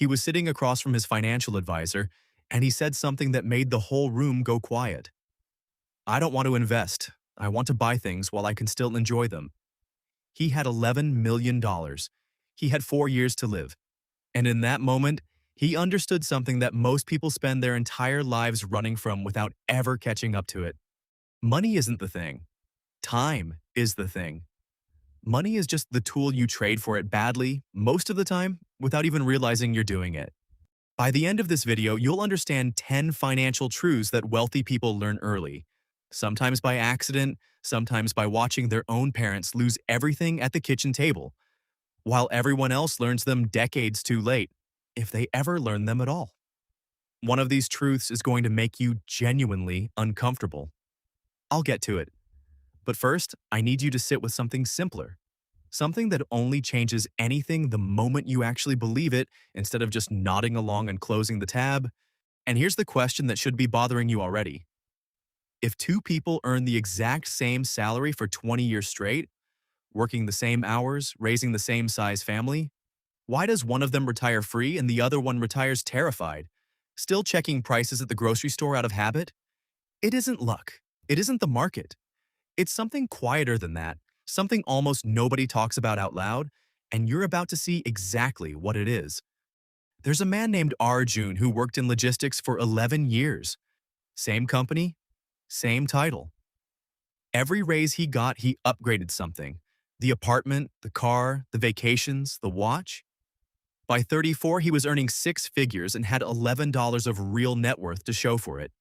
He was sitting across from his financial advisor, and he said something that made the whole room go quiet. "I don't want to invest. I want to buy things while I can still enjoy them." He had $11 million. dollars. He had 4 years to live. And in that moment, he understood something that most people spend their entire lives running from without ever catching up to it. Money isn't the thing. Time is the thing. Money is just the tool you trade for it badly, most of the time, without even realizing you're doing it. By the end of this video, you'll understand 10 financial truths that wealthy people learn early, sometimes by accident, sometimes by watching their own parents lose everything at the kitchen table, while everyone else learns them decades too late, if they ever learn them at all. One of these truths is going to make you genuinely uncomfortable. I'll get to it. But first, I need you to sit with something simpler. Something that only changes anything the moment you actually believe it instead of just nodding along and closing the tab. And here's the question that should be bothering you already. If two people earn the exact same salary for 20 years straight, working the same hours, raising the same size family, why does one of them retire free and the other one retires terrified, still checking prices at the grocery store out of habit? It isn't luck. It isn't the market. It's something quieter than that, something almost nobody talks about out loud, and you're about to see exactly what it is. There's a man named Arjun who worked in logistics for 11 years. Same company, same title. Every raise he got, he upgraded something. The apartment, the car, the vacations, the watch. By 34, he was earning six figures and had $11 of real net worth to show for it.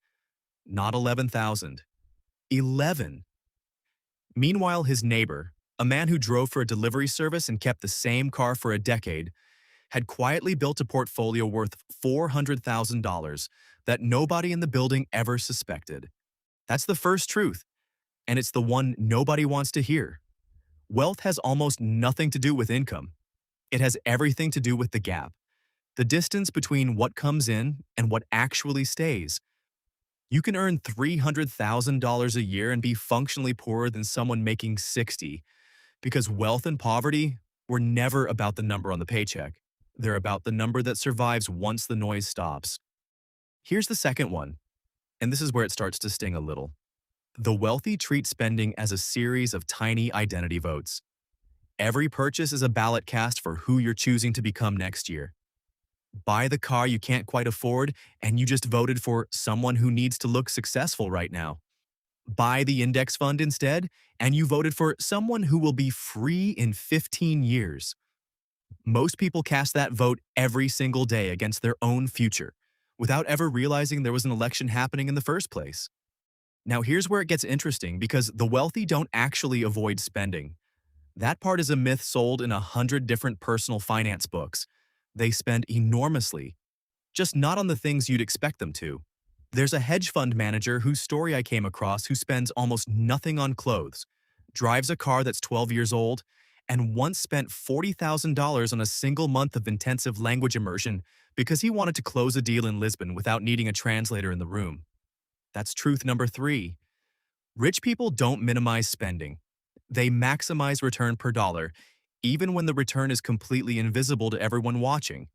Not 11,000. 11. Meanwhile, his neighbor, a man who drove for a delivery service and kept the same car for a decade, had quietly built a portfolio worth $400,000 that nobody in the building ever suspected. That's the first truth, and it's the one nobody wants to hear. Wealth has almost nothing to do with income. It has everything to do with the gap, the distance between what comes in and what actually stays. You can earn $300,000 a year and be functionally poorer than someone making 60, because wealth and poverty were never about the number on the paycheck. They're about the number that survives once the noise stops. Here's the second one, and this is where it starts to sting a little. The wealthy treat spending as a series of tiny identity votes. Every purchase is a ballot cast for who you're choosing to become next year. Buy the car you can't quite afford, and you just voted for someone who needs to look successful right now. Buy the index fund instead, and you voted for someone who will be free in 15 years. Most people cast that vote every single day against their own future, without ever realizing there was an election happening in the first place. Now here's where it gets interesting, because the wealthy don't actually avoid spending. That part is a myth sold in 100 different personal finance books. They spend enormously, just not on the things you'd expect them to. There's a hedge fund manager whose story I came across who spends almost nothing on clothes, drives a car that's 12 years old, and once spent $40,000 on a single month of intensive language immersion because he wanted to close a deal in Lisbon without needing a translator in the room. That's truth number 3. Rich people don't minimize spending. They maximize return per dollar, even when the return is completely invisible to everyone watching.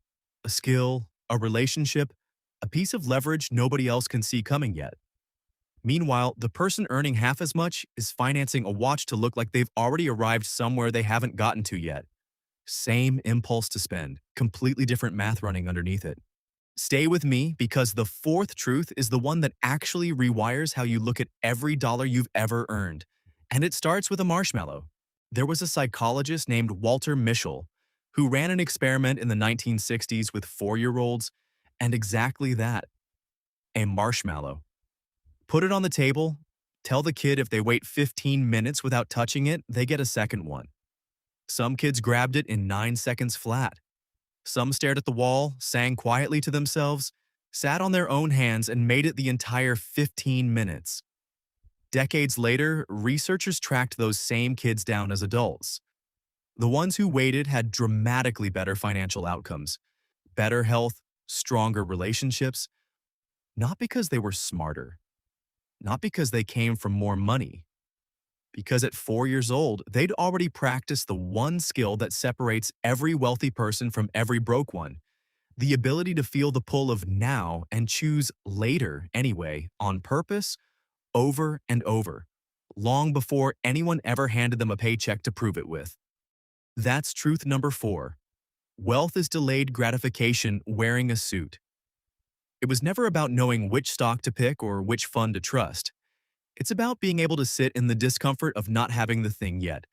A skill, a relationship, a piece of leverage nobody else can see coming yet. Meanwhile, the person earning half as much is financing a watch to look like they've already arrived somewhere they haven't gotten to yet. Same impulse to spend, completely different math running underneath it. Stay with me, because the fourth truth is the one that actually rewires how you look at every dollar you've ever earned. And it starts with a marshmallow. There was a psychologist named Walter Mischel who ran an experiment in the 1960s with 4-year-olds, and exactly that, a marshmallow. Put it on the table, tell the kid if they wait 15 minutes without touching it, they get a second one. Some kids grabbed it in 9 seconds flat. Some stared at the wall, sang quietly to themselves, sat on their own hands, and made it the entire 15 minutes. Decades later, researchers tracked those same kids down as adults. The ones who waited had dramatically better financial outcomes, better health, stronger relationships, not because they were smarter, not because they came from more money, because at 4 years old, they'd already practiced the one skill that separates every wealthy person from every broke one. The ability to feel the pull of now and choose later anyway on purpose over and over, long before anyone ever handed them a paycheck to prove it with. That's truth number 4. Wealth is delayed gratification wearing a suit. It was never about knowing which stock to pick or which fund to trust. It's about being able to sit in the discomfort of not having the thing yet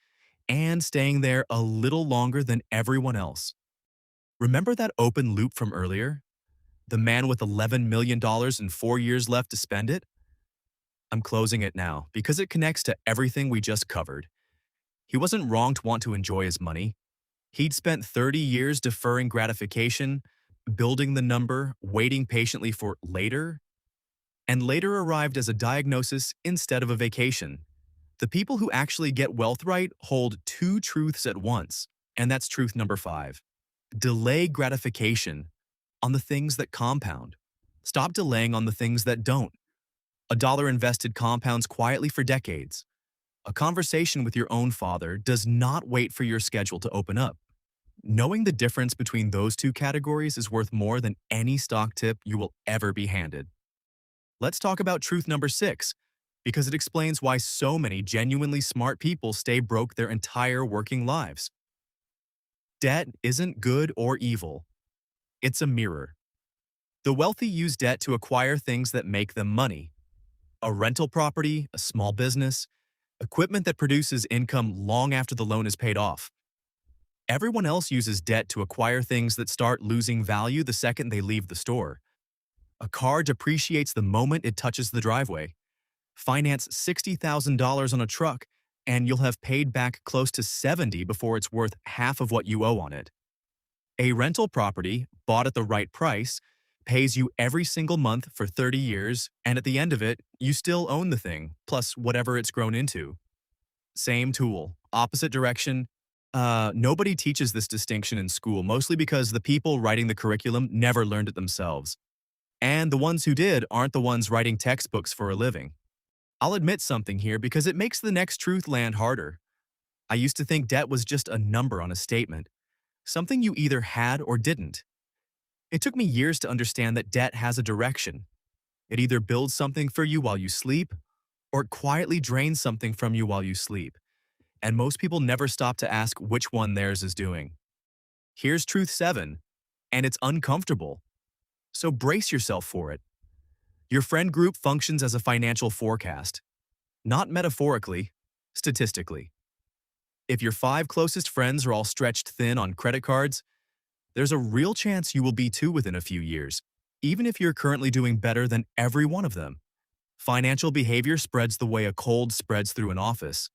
and staying there a little longer than everyone else. Remember that open loop from earlier? The man with $11 million and 4 years left to spend it? I'm closing it now because it connects to everything we just covered. He wasn't wrong to want to enjoy his money. He'd spent 30 years deferring gratification, building the number, waiting patiently for later, and later arrived as a diagnosis instead of a vacation. The people who actually get wealth right hold two truths at once, and that's truth number 5. Delay gratification on the things that compound. Stop delaying on the things that don't. A dollar invested compounds quietly for decades. A conversation with your own father does not wait for your schedule to open up. Knowing the difference between those two categories is worth more than any stock tip you will ever be handed. Let's talk about truth number 6, because it explains why so many genuinely smart people stay broke their entire working lives. Debt isn't good or evil. It's a mirror. The wealthy use debt to acquire things that make them money. A rental property, a small business, equipment that produces income long after the loan is paid off. Everyone else uses debt to acquire things that start losing value the second they leave the store. A car depreciates the moment it touches the driveway. Finance $60,000 on a truck, and you'll have paid back close to 70 before it's worth half of what you owe on it. A rental property, bought at the right price, pays you every single month for 30 years, and at the end of it, you still own the thing, plus whatever it's grown into. Same tool, opposite direction. Nobody teaches this distinction in school, mostly because the people writing the curriculum never learned it themselves. And the ones who did aren't the ones writing textbooks for a living. I'll admit something here because it makes the next truth land harder. I used to think debt was just a number on a statement, something you either had or didn't. It took me years to understand that debt has a direction. It either builds something for you while you sleep, or it quietly drains something from you while you sleep. And most people never stop to ask which one theirs is doing. Here's truth 7, and it's uncomfortable. So brace yourself for it. Your friend group functions as a financial forecast, not metaphorically, statistically. If your 5 closest friends are all stretched thin on credit cards, there's a real chance you will be too within a few years, even if you're currently doing better than every one of them. Financial behavior spreads the way a cold spreads through an office.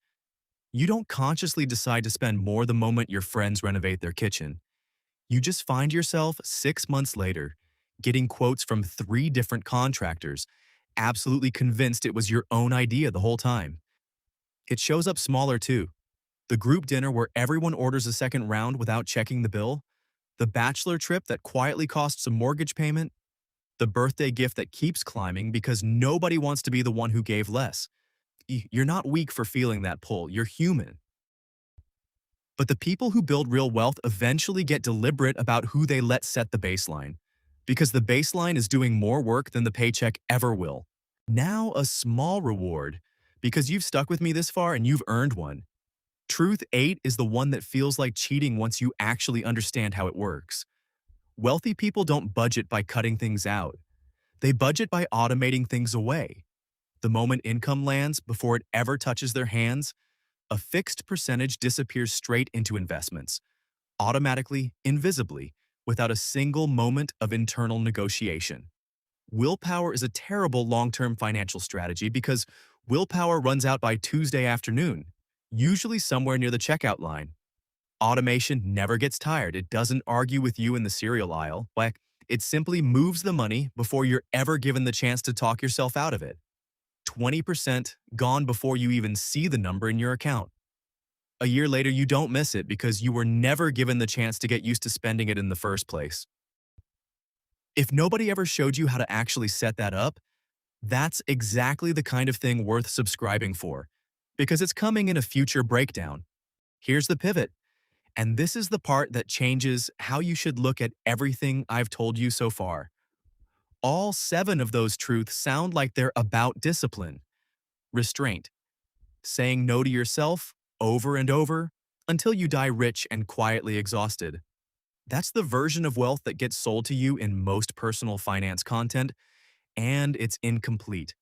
You don't consciously decide to spend more the moment your friends renovate their kitchen. You just find yourself 6 months later getting quotes from 3 different contractors, absolutely convinced it was your own idea the whole time. It shows up smaller too. The group dinner where everyone orders a second round without checking the bill, the bachelor trip that quietly costs a mortgage payment, the birthday gift that keeps climbing because nobody wants to be the one who gave less. You're not weak for feeling that pull, you're human. But the people who build real wealth eventually get deliberate about who they let set the baseline, because the baseline is doing more work than the paycheck ever will. Now a small reward, because you've stuck with me this far and you've earned one. Truth 8 is the one that feels like cheating once you actually understand how it works. Wealthy people don't budget by cutting things out. They budget by automating things away. The moment income lands, before it ever touches their hands, a fixed percentage disappears straight into investments, automatically, invisibly, without a single moment of internal negotiation. Willpower is a terrible long-term financial strategy because willpower runs out by Tuesday afternoon, usually somewhere near the checkout line. Automation never gets tired. It doesn't argue with you in the cereal aisle. It simply moves the money before you're ever given the chance to talk yourself out of it. 20% gone before you even see the number in your account. A year later, you don't miss it because you were never given the chance to get used to spending it in the first place. If nobody ever showed you how to actually set that up, that's exactly the kind of thing worth subscribing for, because it's coming in a future breakdown. Here's the pivot. And this is the part that changes how you should look at everything I've told you so far. All 7 of those truths sound like they're about discipline, restraint, saying no to yourself over and over until you die rich and quietly exhausted. That's the version of wealth that gets sold to you in most personal finance content, and it's incomplete.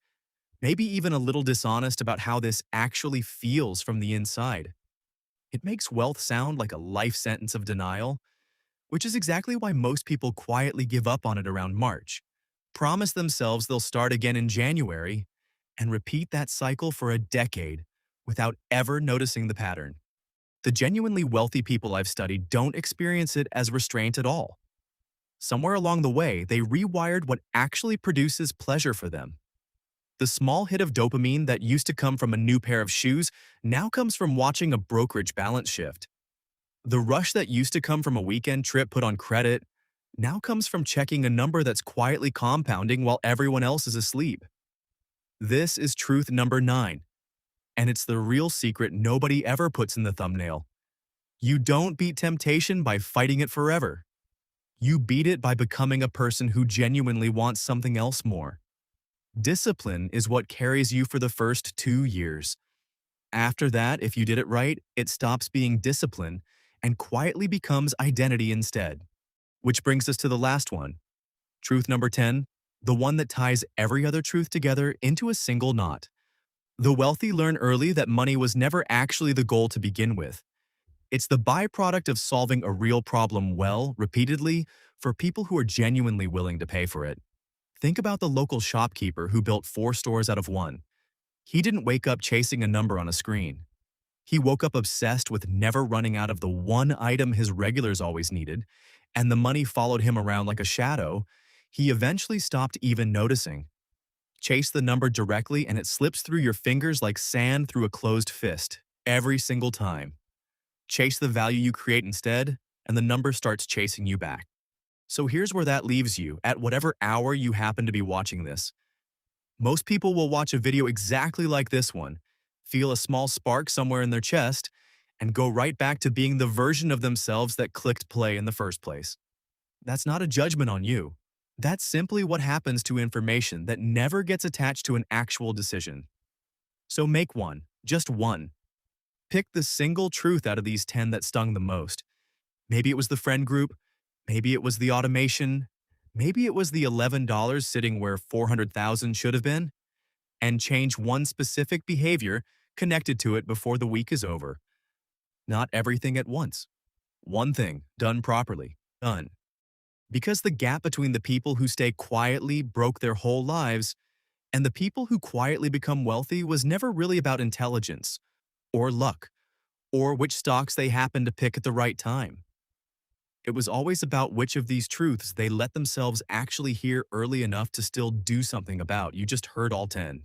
Maybe even a little dishonest about how this actually feels from the inside. It makes wealth sound like a life sentence of denial, which is exactly why most people quietly give up on it around March, promise themselves they'll start again in January, and repeat that cycle for a decade without ever noticing the pattern. The genuinely wealthy people I've studied don't experience it as restraint at all. Somewhere along the way, they rewired what actually produces pleasure for them. The small hit of dopamine that used to come from a new pair of shoes now comes from watching a brokerage balance shift. The rush that used to come from a weekend trip put on credit now comes from checking a number that's quietly compounding while everyone else is asleep. This is truth number 9, and it's the real secret nobody ever puts in the thumbnail. You don't beat temptation by fighting it forever. You beat it by becoming a person who genuinely wants something else more. Discipline is what carries you for the first 2 years. After that, if you did it right, it stops being discipline and quietly becomes identity instead. Which brings us to the last one. Truth number 10, the one that ties every other truth together into a single knot. The wealthy learn early that money was never actually the goal to begin with. It's the byproduct of solving a real problem well, repeatedly, for people who are genuinely willing to pay for it. Think about the local shopkeeper who built 4 stores out of 1. He didn't wake up chasing a number on a screen. He woke up obsessed with never running out of the one item his regulars always needed, and the money followed him around like a shadow. He eventually stopped even noticing. Chase the number directly and it slips through your fingers like sand through a closed fist, every single time. Chase the value you create instead, and the number starts chasing you back. So here's where that leaves you at whatever hour you happen to be watching this. Most people will watch a video exactly like this one, feel a small spark somewhere in their chest, and go right back to being the version of themselves that clicked play in the first place. That's not a judgment on you. That's simply what happens to information that never gets attached to an actual decision. So make one, just one. Pick the single truth out of these 10 that stung the most. Maybe it was the friend group, maybe it was the automation, maybe it was the $11 sitting where 400,000 should have been, and change one specific behavior connected to it before the week is over. Not everything at once. One thing, done properly, done. Because the gap between the people who stay quietly broke their whole lives and the people who quietly become wealthy was never really about intelligence, or luck, or which stocks they happened to pick at the right time. It was always about which of these truths they let themselves actually hear early enough to still do something about. You just heard all 10.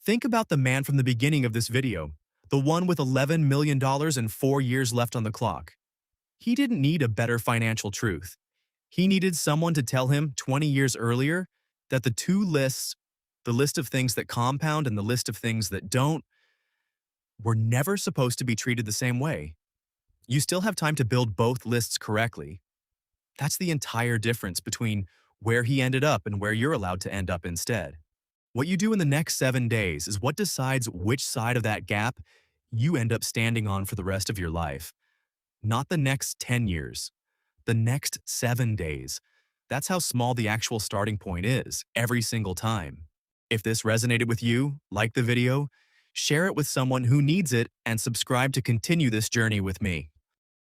Think about the man from the beginning of this video, the one with $11 million and 4 years left on the clock. He didn't need a better financial truth. He needed someone to tell him 20 years earlier that the two lists, the list of things that compound and the list of things that don't, were never supposed to be treated the same way. You still have time to build both lists correctly. That's the entire difference between where he ended up and where you're allowed to end up instead. What you do in the next 7 days is what decides which side of that gap you end up standing on for the rest of your life. Not the next 10 years, the next 7 days. That's how small the actual starting point is, every single time. If this resonated with you, like the video, share it with someone who needs it, and subscribe to continue this journey with me.